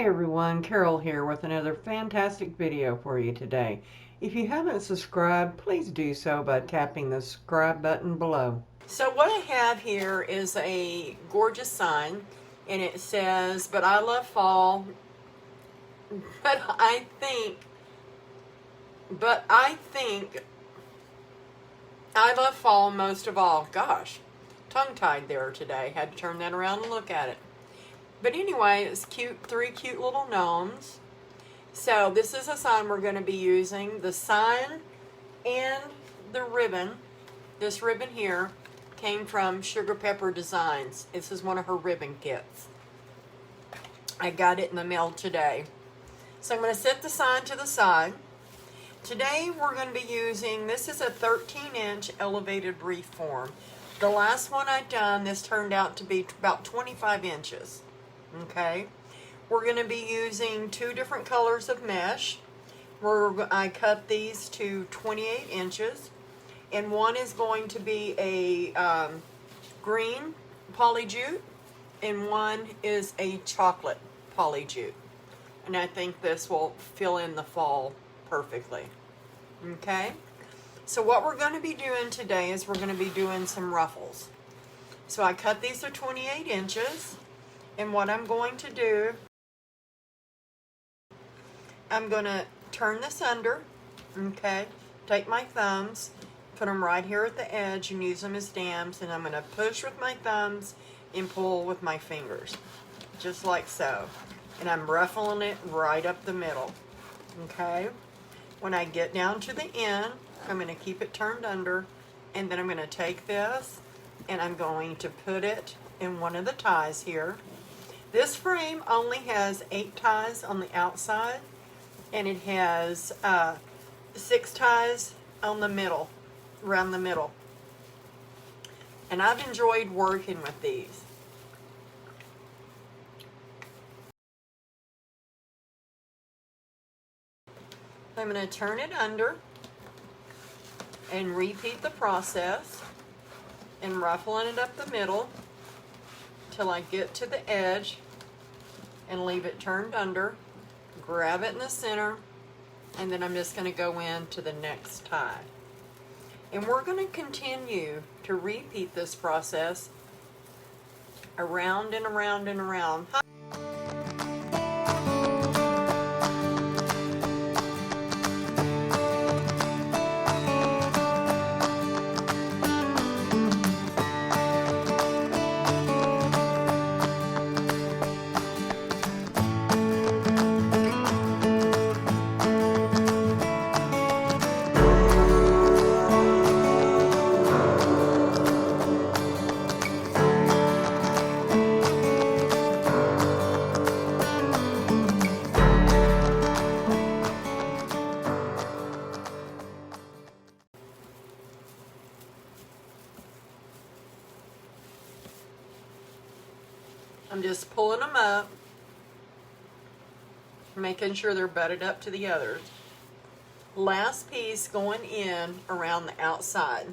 everyone, Carol here with another fantastic video for you today. If you haven't subscribed, please do so by tapping the subscribe button below. So what I have here is a gorgeous sign, and it says, "But I love fall, but I think I love fall most of all." Gosh, tongue-tied there today. Had to turn that around and look at it. But anyway, it's cute, three cute little gnomes. So this is a sign we're going to be using. The sign and the ribbon, this ribbon here, came from Sugar Pepper Designs. This is one of her ribbon kits. I got it in the mail today. So I'm going to set the sign to the side. Today we're going to be using, this is a 13-inch elevated wreath form. The last one I'd done, this turned out to be about 25 inches. Okay, we're going to be using two different colors of mesh. I cut these to 28 inches, and one is going to be a green polyjute, and one is a chocolate polyjute. And I think this will fill in the fall perfectly. Okay, so what we're going to be doing today is we're going to be doing some ruffles. So I cut these to 28 inches. And what I'm going to do, I'm going to turn this under, okay, take my thumbs, put them right here at the edge and use them as dams, and I'm going to push with my thumbs and pull with my fingers, just like so. And I'm ruffling it right up the middle, okay. When I get down to the end, I'm going to keep it turned under, and then I'm going to take this and I'm going to put it in one of the ties here. This frame only has 8 ties on the outside, and it has 6 ties on the middle, around the middle. And I've enjoyed working with these. I'm going to turn it under and repeat the process and ruffling it up the middle till I get to the edge and leave it turned under, grab it in the center, and then I'm just going to go into the next tie. And we're going to continue to repeat this process around and around and around. I'm just pulling them up, making sure they're butted up to the others. Last piece going in around the outside.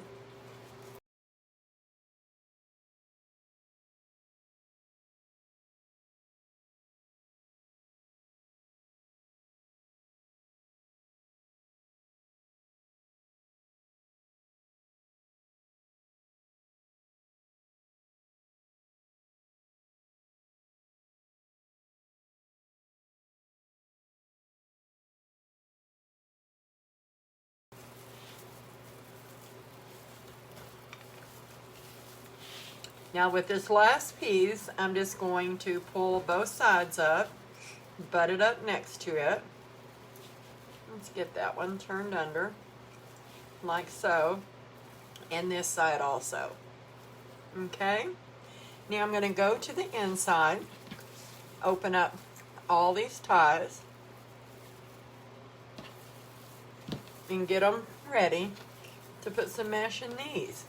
Now with this last piece, I'm just going to pull both sides up, butt it up next to it. Let's get that one turned under, like so, and this side also. Okay, now I'm going to go to the inside, open up all these ties, and get them ready to put some mesh in these.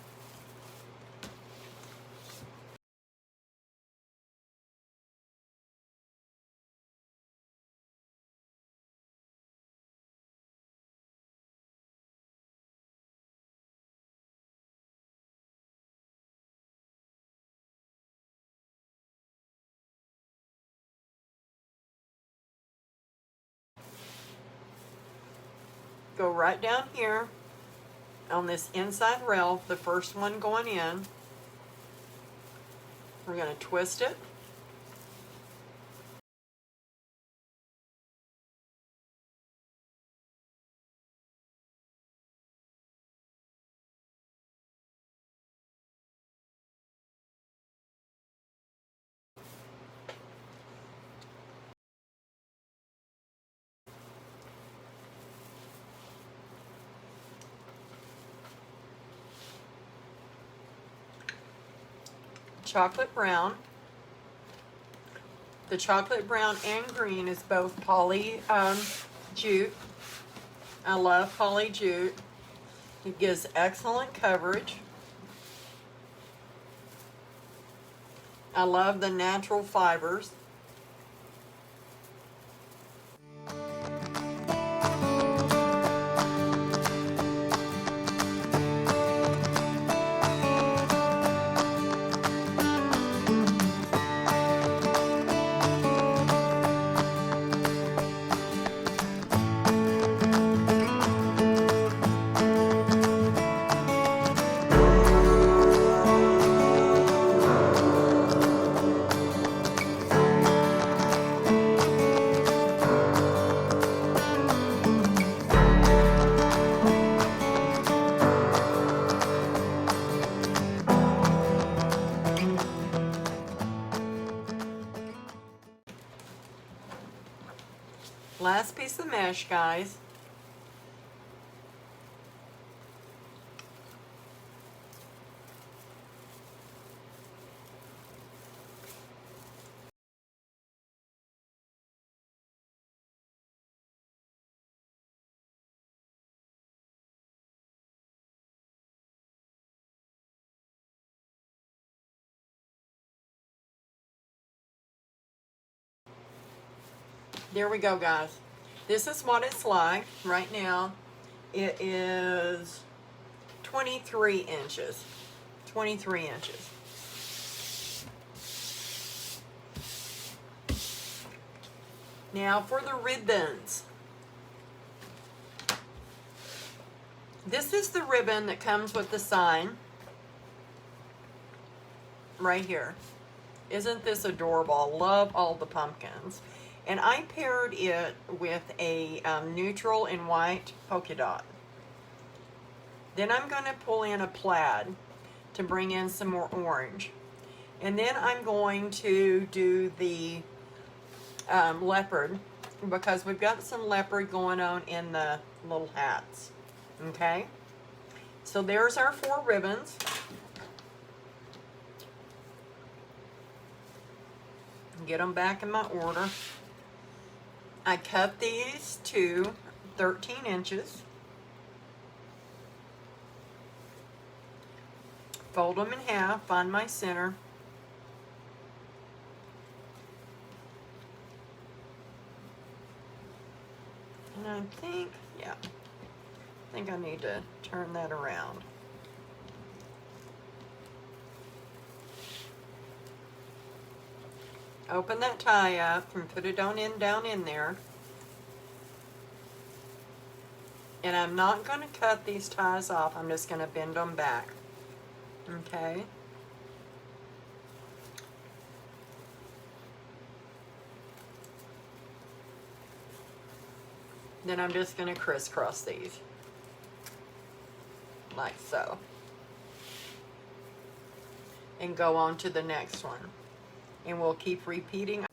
go right down here on this inside rail, the first one going in. We're going to twist it. Chocolate brown. The chocolate brown and green is both poly jute. I love poly jute. It gives excellent coverage. I love the natural fibers. Last piece of mesh, guys. There we go, guys. This is what it's like right now. It is 23 inches. 23 inches. Now for the ribbons. This is the ribbon that comes with the sign. Right here. Isn't this adorable? I love all the pumpkins. And I paired it with a neutral and white polka dot. Then I'm going to pull in a plaid to bring in some more orange. And then I'm going to do the leopard, because we've got some leopard going on in the little hats. Okay? So there's our 4 ribbons. Get them back in my order. I cut these to 13 inches. Fold them in half, find my center. And I think, yeah, I think I need to turn that around. Open that tie up and put it down in there. And I'm not going to cut these ties off. I'm just going to bend them back. Okay. Then I'm just going to crisscross these. Like so. And go on to the next one. And we'll keep repeating.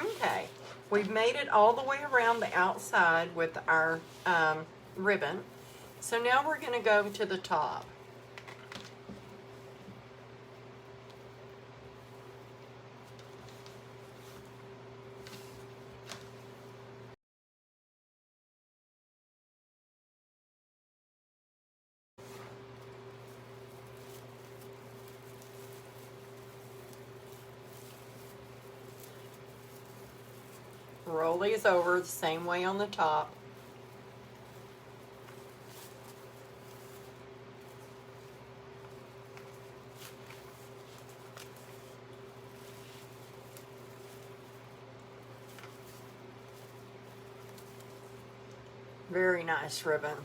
Okay, we've made it all the way around the outside with our ribbon. So now we're going to go to the top. Roll these over the same way on the top. Very nice ribbon.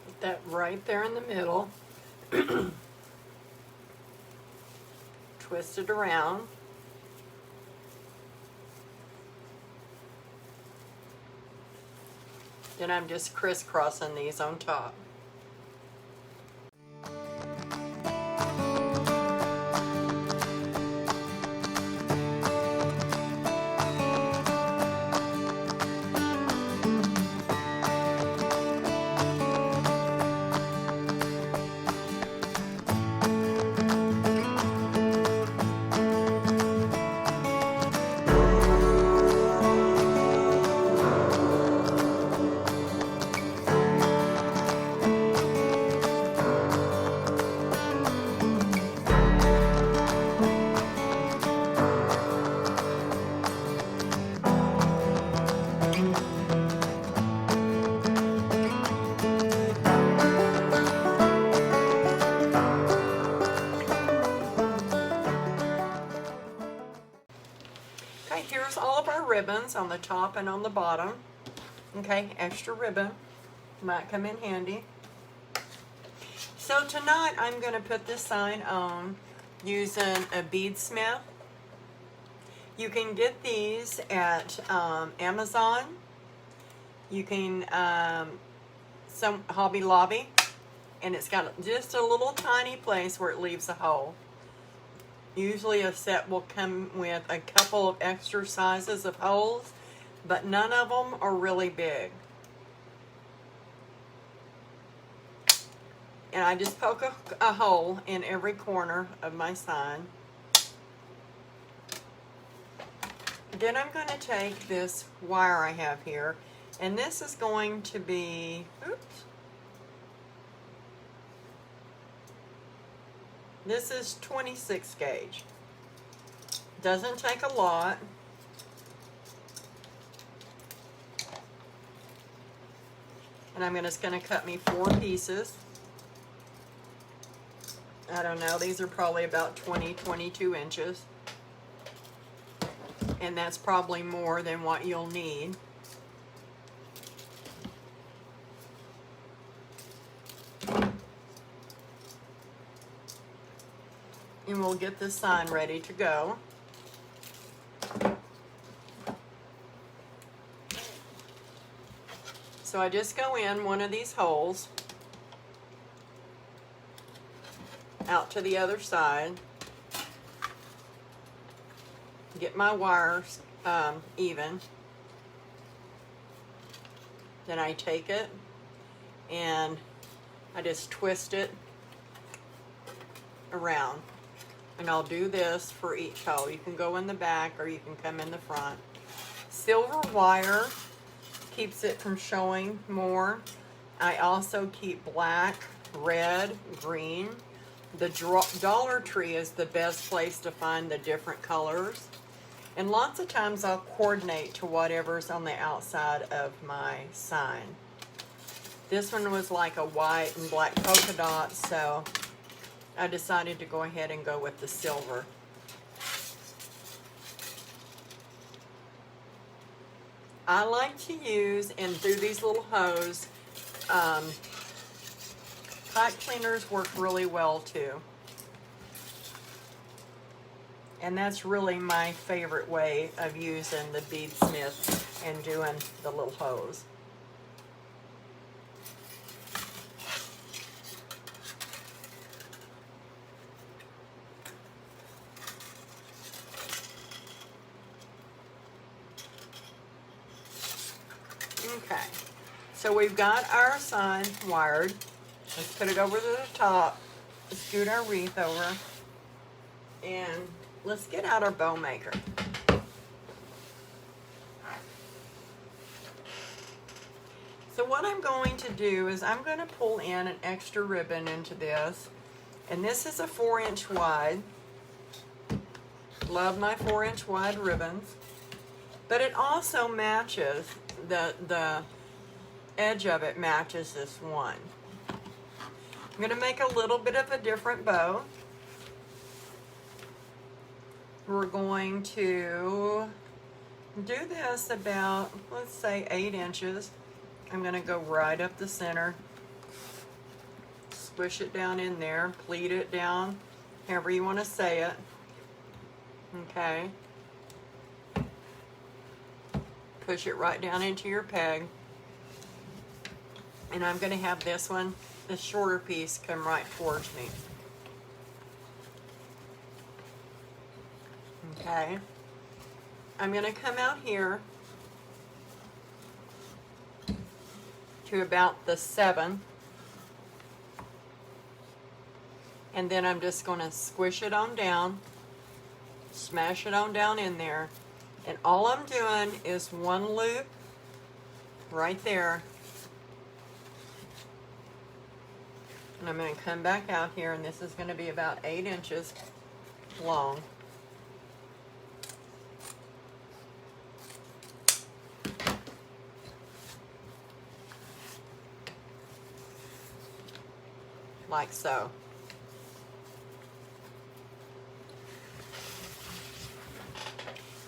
Put that right there in the middle. Twist it around. Then I'm just crisscrossing these on top. Okay, here's all of our ribbons on the top and on the bottom. Okay, extra ribbon might come in handy. So tonight I'm going to put this sign on using a beadsmith. You can get these at Amazon. You can some Hobby Lobby, and it's got just a little tiny place where it leaves a hole. Usually a set will come with a couple of extra sizes of holes, but none of them are really big. And I just poke a hole in every corner of my sign. Then I'm going to take this wire I have here, and this is going to be, oops, this is 26 gauge. Doesn't take a lot. And I'm just going to cut me 4 pieces. I don't know, these are probably about 22 inches. And that's probably more than what you'll need. And we'll get this sign ready to go. So I just go in one of these holes out to the other side, get my wires even, then I take it and I just twist it around, and I'll do this for each hole. You can go in the back or you can come in the front. Silver wire keeps it from showing more. I also keep black, red, green. The Dollar Tree is the best place to find the different colors. And lots of times I'll coordinate to whatever's on the outside of my sign. This one was like a white and black polka dot, so I decided to go ahead and go with the silver. I like to use, and through these little hose, pipe cleaners work really well too. And that's really my favorite way of using the beadsmith and doing the little hose. Okay, so we've got our sign wired. Let's put it over to the top, scoot our wreath over, and let's get out our bow maker. So what I'm going to do is I'm going to pull in an extra ribbon into this, and this is a 4-inch wide. Love my 4-inch wide ribbons, but it also matches the edge of it matches this one. I'm going to make a little bit of a different bow. We're going to do this about, let's say, 8 inches. I'm going to go right up the center, squish it down in there, pleat it down, however you want to say it. Okay. Push it right down into your peg. And I'm going to have this one, this shorter piece, come right towards me. Okay. I'm going to come out here to about the 7. And then I'm just going to squish it on down, smash it on down in there. And all I'm doing is one loop right there. And I'm going to come back out here, and this is going to be about 8 inches long. Like so.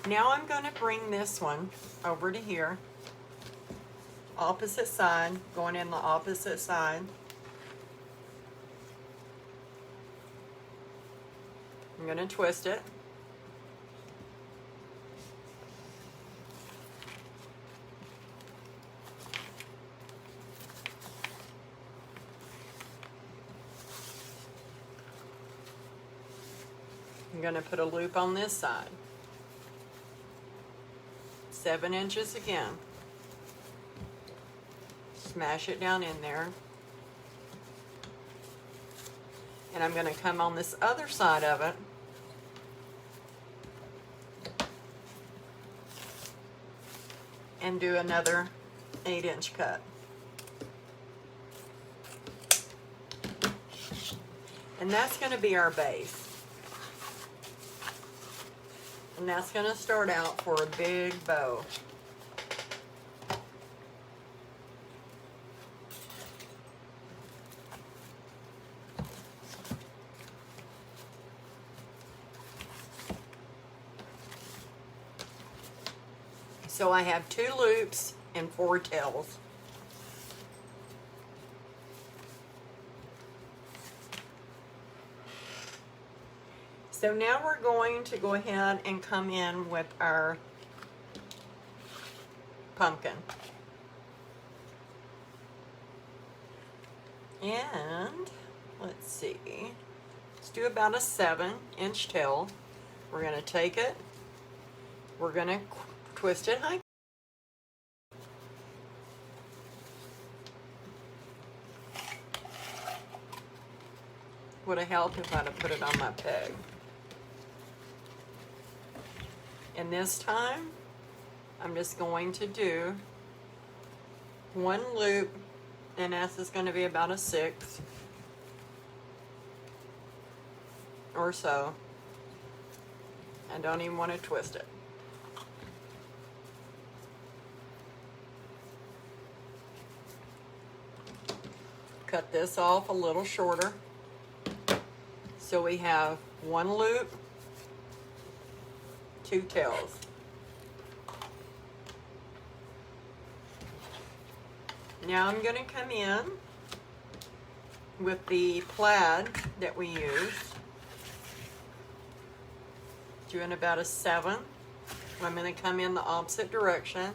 Now I'm going to bring this one over to here, opposite side, going in the opposite side. I'm going to twist it. I'm going to put a loop on this side. 7 inches again. Smash it down in there. And I'm going to come on this other side of it. And do another 8-inch cut. And that's going to be our base. And that's going to start out for a big bow. So I have 2 loops and 4 tails. So now we're going to go ahead and come in with our pumpkin. And let's see, let's do about a 7-inch tail. We're going to take it, we're going to twist it high. Would have helped if I'd have put it on my peg. And this time, I'm just going to do 1 loop, and this is going to be about a 6 or so. I don't even want to twist it. Cut this off a little shorter. So we have 1 loop, 2 tails. Now I'm going to come in with the plaid that we used, doing about a 7. I'm going to come in the opposite direction,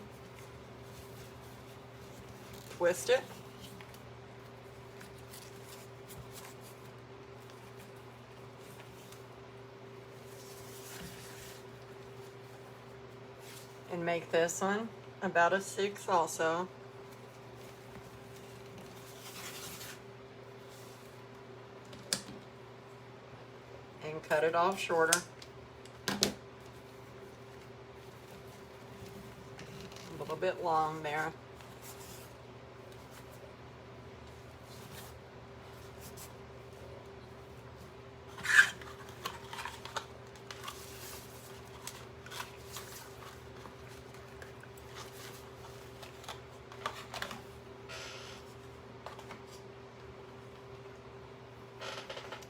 twist it, and make this one about a 6 also. And cut it off shorter. A little bit long there.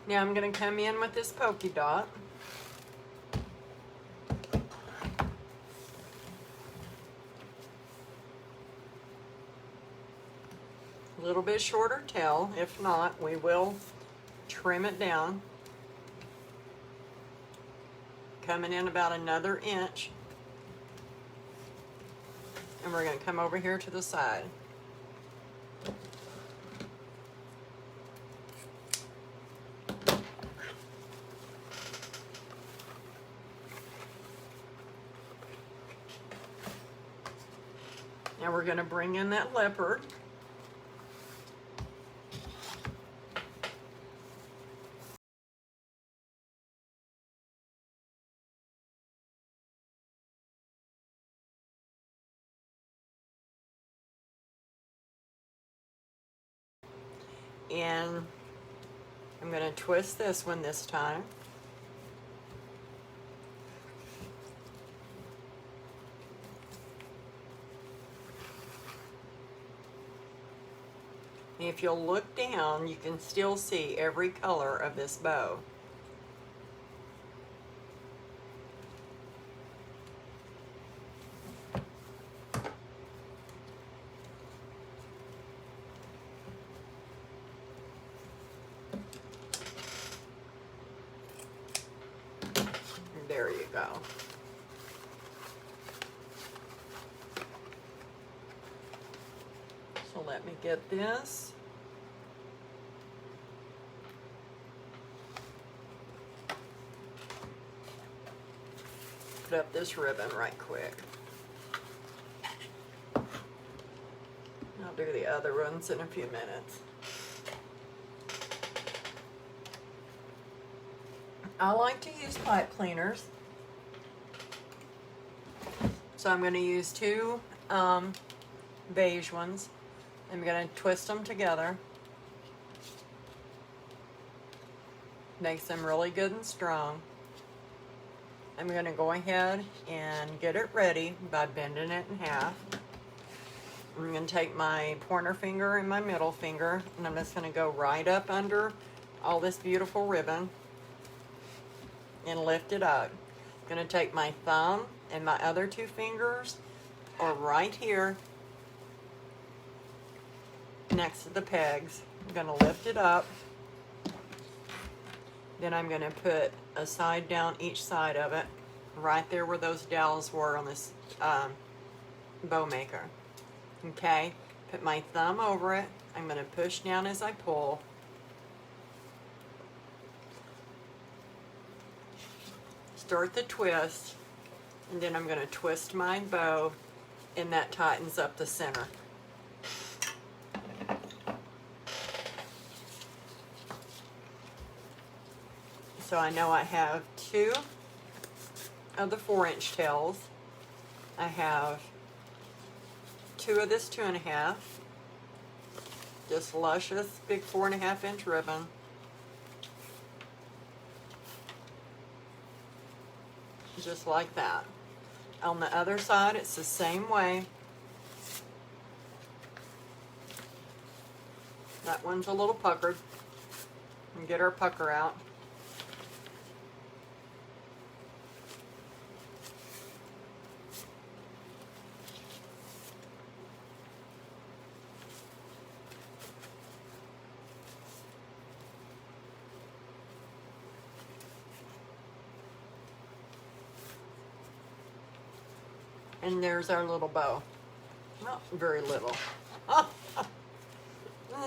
Now I'm going to come in with this polka dot. A little bit shorter tail. If not, we will trim it down. Coming in about another inch. And we're going to come over here to the side. Now we're going to bring in that leopard. And I'm going to twist this one this time. And if you'll look down, you can still see every color of this bow. There you go. So let me get this. Put up this ribbon right quick. I'll do the other ones in a few minutes. I like to use pipe cleaners. So I'm going to use 2 beige ones. I'm going to twist them together. Makes them really good and strong. I'm going to go ahead and get it ready by bending it in half. I'm going to take my pointer finger and my middle finger, and I'm just going to go right up under all this beautiful ribbon and lift it up. I'm going to take my thumb and my other 2 fingers are right here next to the pegs. I'm going to lift it up. Then I'm going to put a side down each side of it, right there where those dowels were on this bow maker. Okay, put my thumb over it. I'm going to push down as I pull. Start the twist, and then I'm going to twist my bow, and that tightens up the center. So I know I have 2 of the 4-inch tails. I have 2 of this 2.5. Just luscious big 4.5-inch ribbon. Just like that. On the other side, it's the same way. That one's a little puckered. And get our pucker out. And there's our little bow. Not very little.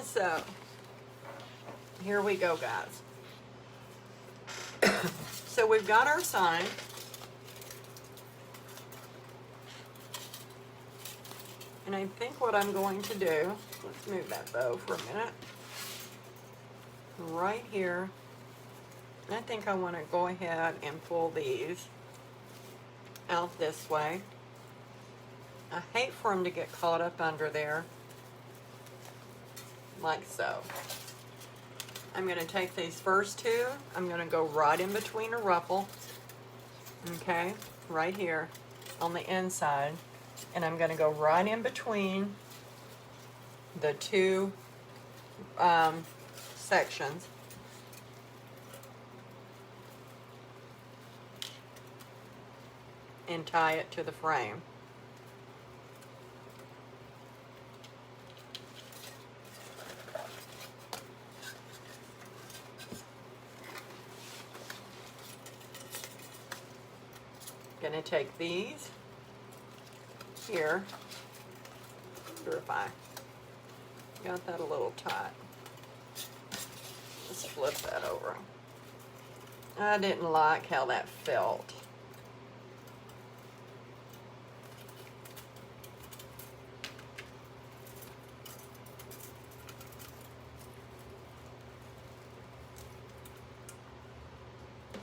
So, here we go, guys. So we've got our sign. And I think what I'm going to do, let's move that bow for a minute. Right here, I think I want to go ahead and pull these out this way. I hate for them to get caught up under there, like so. I'm going to take these first two, I'm going to go right in between a ruffle, okay, right here on the inside, and I'm going to go right in between the two sections. And tie it to the frame. Gonna take these here. I wonder if I got that a little tight. Let's flip that over. I didn't like how that felt.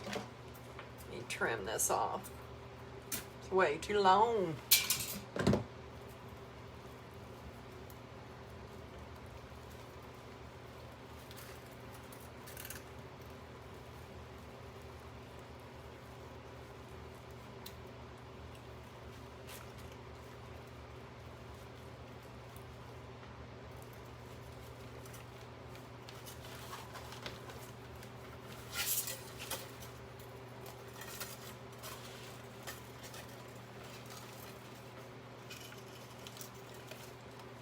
Let me trim this off. It's way too long.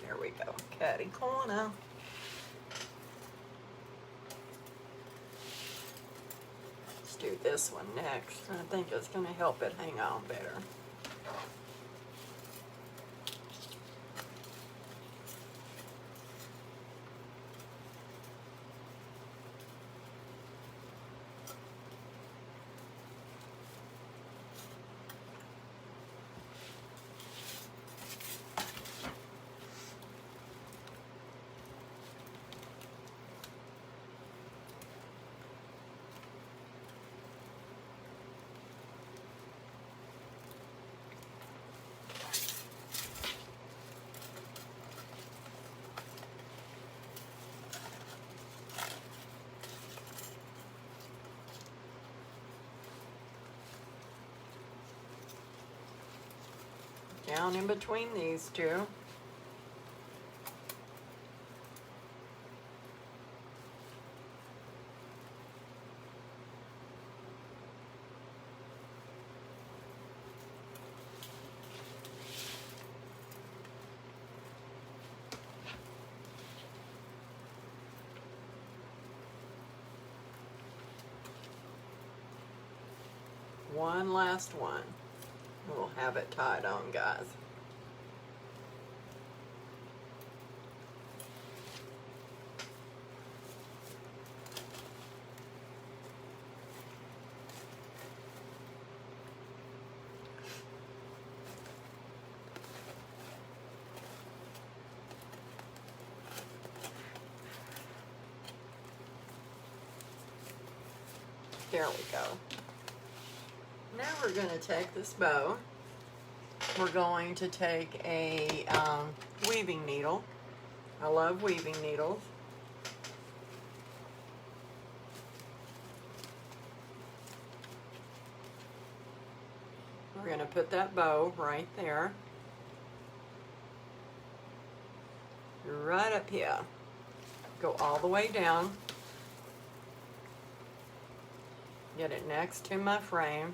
There we go, catty corner. Let's do this one next. I think it's going to help it hang on better. Down in between these two. One last one. We'll have it tied on, guys. There we go. Now we're going to take this bow. We're going to take a weaving needle. I love weaving needles. We're going to put that bow right there. Right up here. Go all the way down. Get it next to my frame.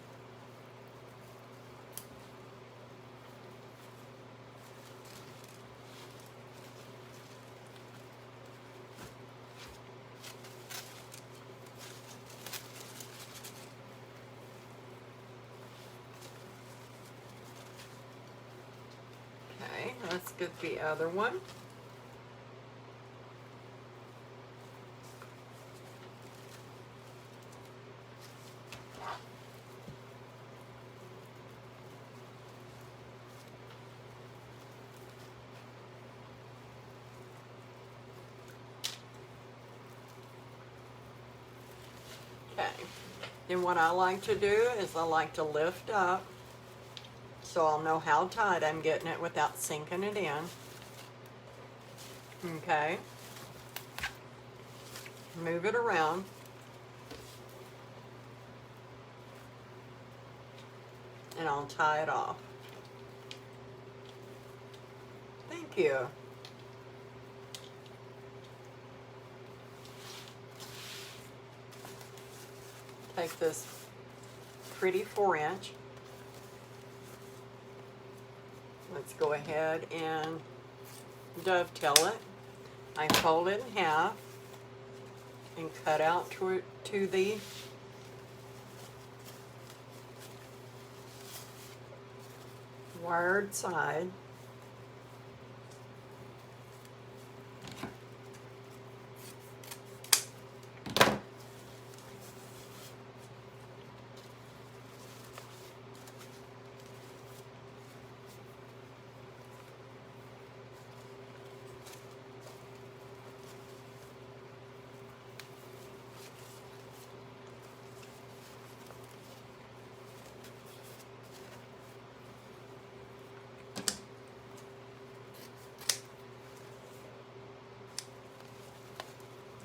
Let's get the other one. Okay, then what I like to do is I like to lift up so I'll know how tight I'm getting it without sinking it in. Okay, move it around. And I'll tie it off. Thank you. Take this pretty 4-inch. Let's go ahead and dovetail it. I fold it in half and cut out to the wired side.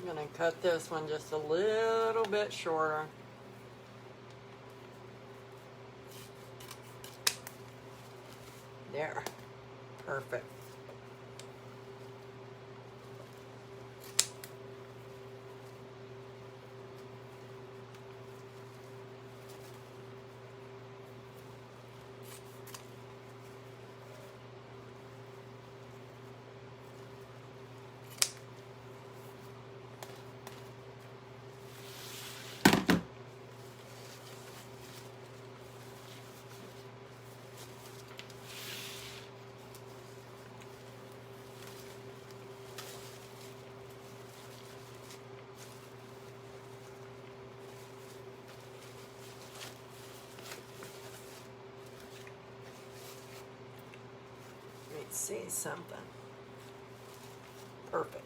I'm going to cut this one just a little bit shorter. There. Perfect. Let's see something. Perfect.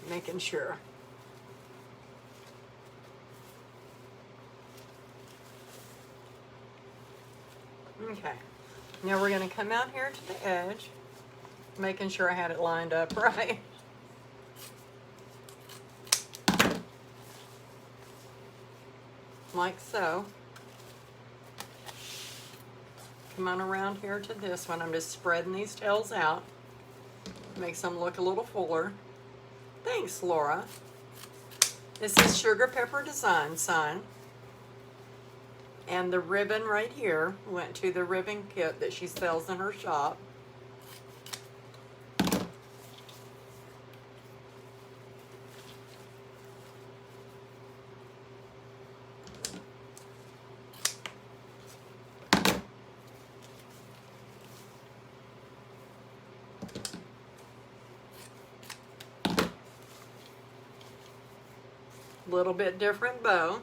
Making sure. Okay. Now we're going to come out here to the edge, making sure I had it lined up right. Like so. Come on around here to this one. I'm just spreading these tails out. Makes them look a little fuller. Thanks, Laura. This is Sugar Pepper Design sign. And the ribbon right here went to the ribbon kit that she sells in her shop. Little bit different bow.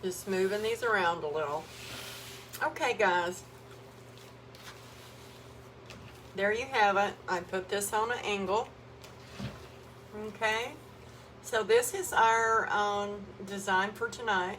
Just moving these around a little. Okay, guys. There you have it. I put this on an angle. Okay. So this is our design for tonight.